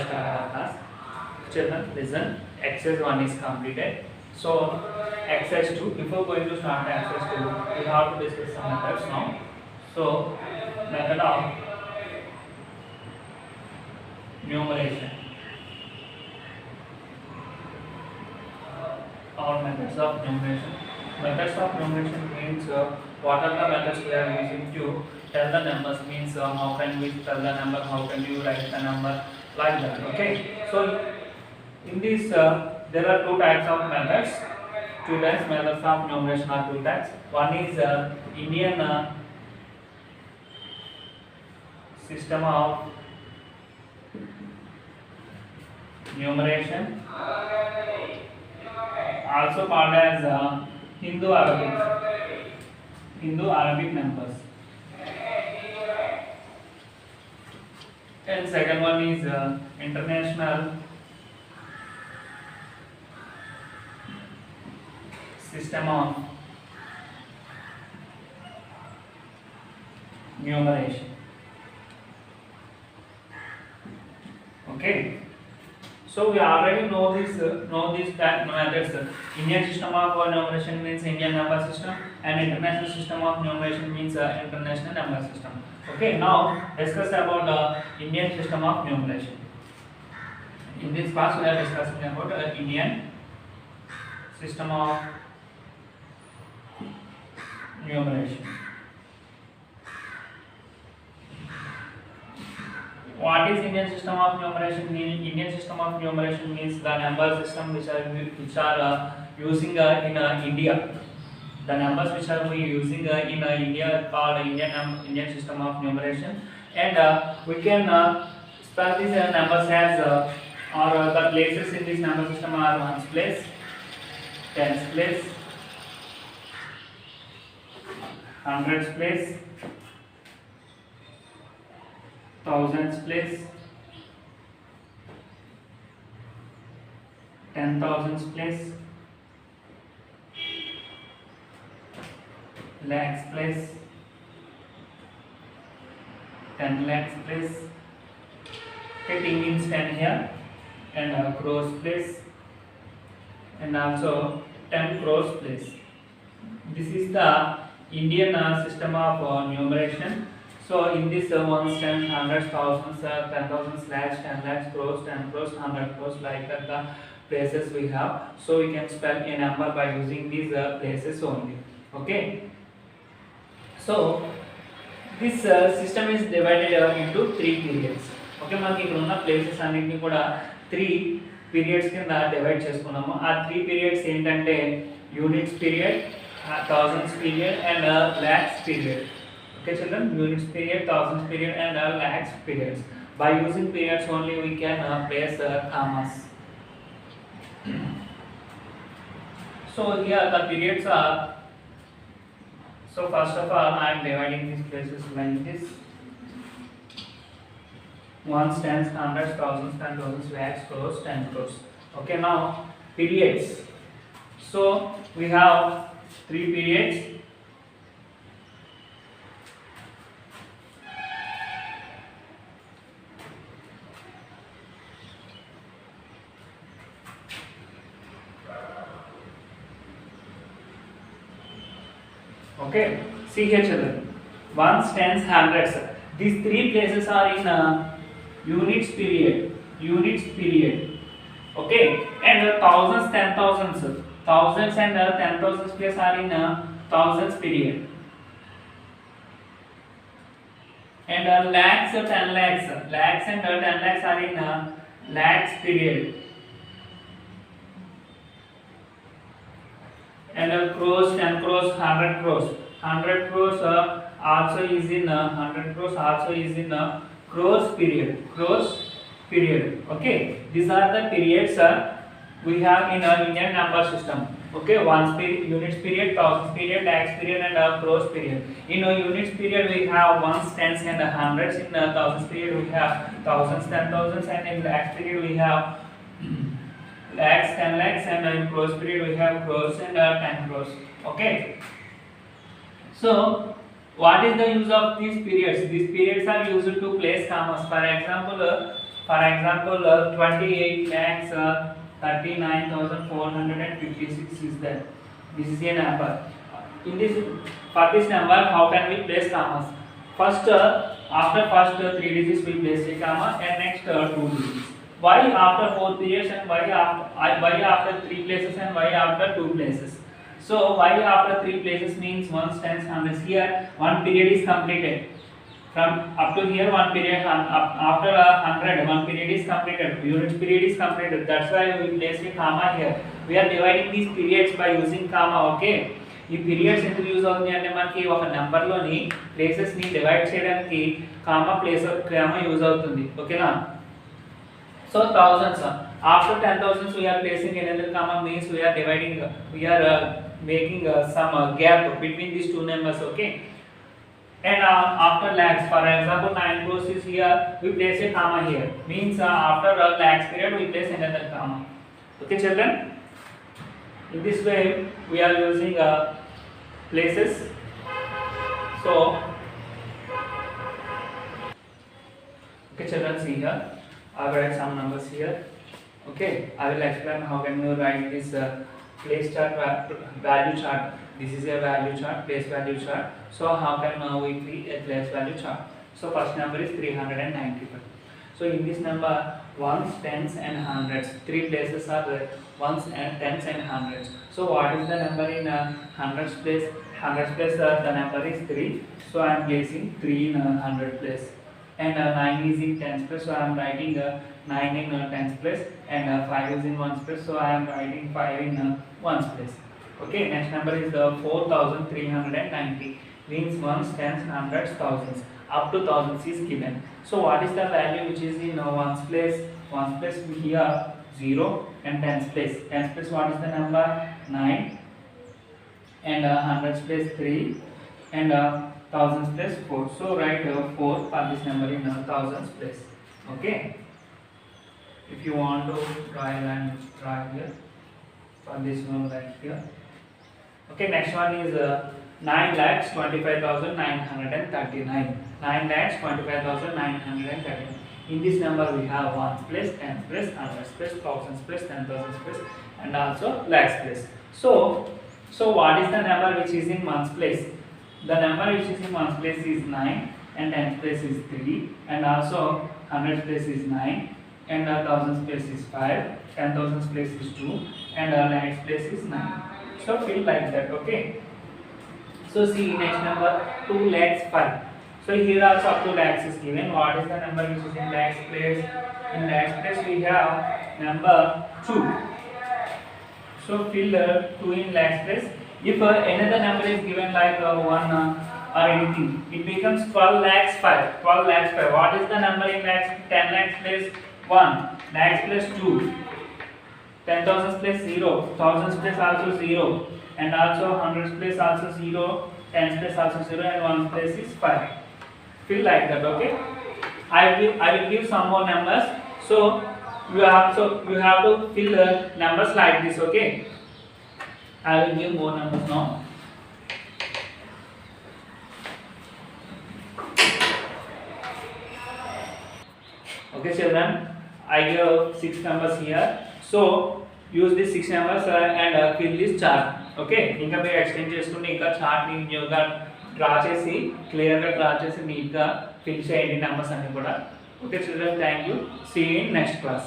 start our class. Children, listen. Exercise 1 is completed. So, exercise 2. Before going to start exercise 2, we have to discuss some methods now. So, method of numeration. Or methods of numeration. Methods of numeration means what are the methods we are using to tell the numbers, means how can we tell the number, how can you write the number, like that. Okay. So in this there are two types of methods. Two types methods of numeration are two types. One is Indian system of numeration, also called as Hindu Arabic numbers. And second one is international system of numeration. Okay. So we already know these methods. Indian system of numeration means Indian number system, and international system of numeration means international number system. Okay, now discuss about the Indian system of numeration. In this class we are discussing about Indian system of numeration. What is Indian system of numeration? Indian system of numeration means the number system which are using in India. The numbers which are we using in India called Indian system of numeration, and we can spell these numbers as or the places in this number system are ones place, tens place, hundreds place, thousands place, 10,000s place, lakhs place, 10 lakhs place. Okay, T means 10 here, and crores place, and also 10 crores place. This is the Indian system of numeration. So in this ones, tens, hundreds, thousands, 10,000, lakhs, 10 lakhs, crores, 10 crores, 100 crores, like that the places we have. So we can spell a number by using these places only. Okay. So this system is divided into three periods. Okay, మనకి ఇక్కడ ఉన్న places అన్నిటిని కూడా 3 periods కింద divide చేసుకున్నాము. ఆ 3 periods ఏంటంటే units period, thousands period and lakhs period. Okay children, units period, thousands period and lakhs periods. By using periods only we can place commas. So here the periods are, so first of all I am dividing these places like this: ones, tens, hundreds, thousands, 10,000s, lakhs, crores, 10 crores. Okay, now periods. So we have 3 periods. Okay, see here children, ones, tens, hundreds. These 3 places are in units period. Okay, and thousands, 10,000s, thousands and 10,000s place are in thousands period. And lakhs, 10 lakhs, lakhs and 10 lakhs are in lakhs period. And crores, 10 crores, 100 crores. 100 crores also is in 100 crores also is in crores period. Crores period. Okay, these are the periods we have in Indian number system. Okay, ones period, units period, thousands period, lakhs period and crores period. In units period we have ones, tens and hundreds. In thousands period we have thousands, 10,000s, and in lakhs period we have lakhs, 10 lakhs, and in crores period we have crores and 10 crores. Okay. So what is the use of these periods? These periods are used to place commas. For example, For example, 28 lakhs 39,456 is there. This is a number. In this, for this number, how can we place commas? First, after first 3 digits we place a comma, and next 2 digits. Why after 4 periods and why after 3 places and why after 2 places? So why after 3 places means ones, tens, hundreds. Here one period is completed. From up to here one period, after 100 one period is completed, unit period is completed. That's why we place a comma here. We are dividing these periods by using comma. Okay, ఈ periods ఎందుకు use అవుతుంది అంటే మనకి ఒక నెంబర్లోని ప్లేసెస్ని divide చేయడానికి comma use అవుతుంది. ఓకేనా? So thousands, after 10,000 we are placing another comma, means we are dividing, we are making some gap between these two numbers. Okay, and after lakhs, for example 9 crores is here, we place a comma here, means after lakhs period we place another comma. Okay children, in this way we are using places. So okay children, see here I will write some numbers here. Okay, I will explain how can you write this place chart, value chart. This is a value chart, place value chart. So how can we create a place value chart? So first number is 395. So in this number, ones, tens and hundreds, 3 places are there, ones and tens and hundreds. So what is the number in hundreds place? Hundreds place the number is 3. So I am placing 3 in 100 place. And 9 is in tens place, so I am writing 9 in tens place, and 5 is in ones place, so I am writing 5 in ones place. Okay, next number is 4,390, means ones, tens, hundreds, thousands. Up to thousands is given. So what is the value which is in ones place? Ones place here 0, and tens place. Tens place what is the number? 9, and hundreds place 3, and thousands place 4. So write 4 for this number in thousands place. Okay, if you want to draw a line, draw here. For this one right here. Okay, next one is 9,25,939. 9,25,939. In this number we have ones place, tens place, hundreds place, thousands place, 10,000 place, and also lakhs place. So what is the number which is in ones place? The number which is in ones place is 9, and tens place is 3, and also hundreds place is 9, and thousands place is 5, 10,000 place is 2, and lakhs place is 9. So fill like that. Okay, so see next number 2 lakhs 5. So here also up to lakhs is given. What is the number which is in lakhs place? In lakhs place we have number 2. So fill 2 in lakhs place. If another number is given like 1 or anything, it becomes 12 lakhs 5. 12 lakhs 5. What is the number in lakhs? 10 lakhs place 1, lakhs place 2, 10,000 place 0, thousands place also 0, and also hundreds place also 0, tens place also 0, and ones place is 5. Fill like that. Okay, I will give some more numbers. So you have to fill the numbers like this. Okay, I will give more numbers now. Okay children, I give 6 numbers here. So use these 6 numbers and fill this chart. Okay, ఇంకా మీరు extend చేసుకుంటే ఇంకా chart ని న్యూగా draw చేసి clear గా draw చేసి neat గా ఫిల్ చేయండి numbers అన్ని కూడా. Okay children, thank you. See you in next class.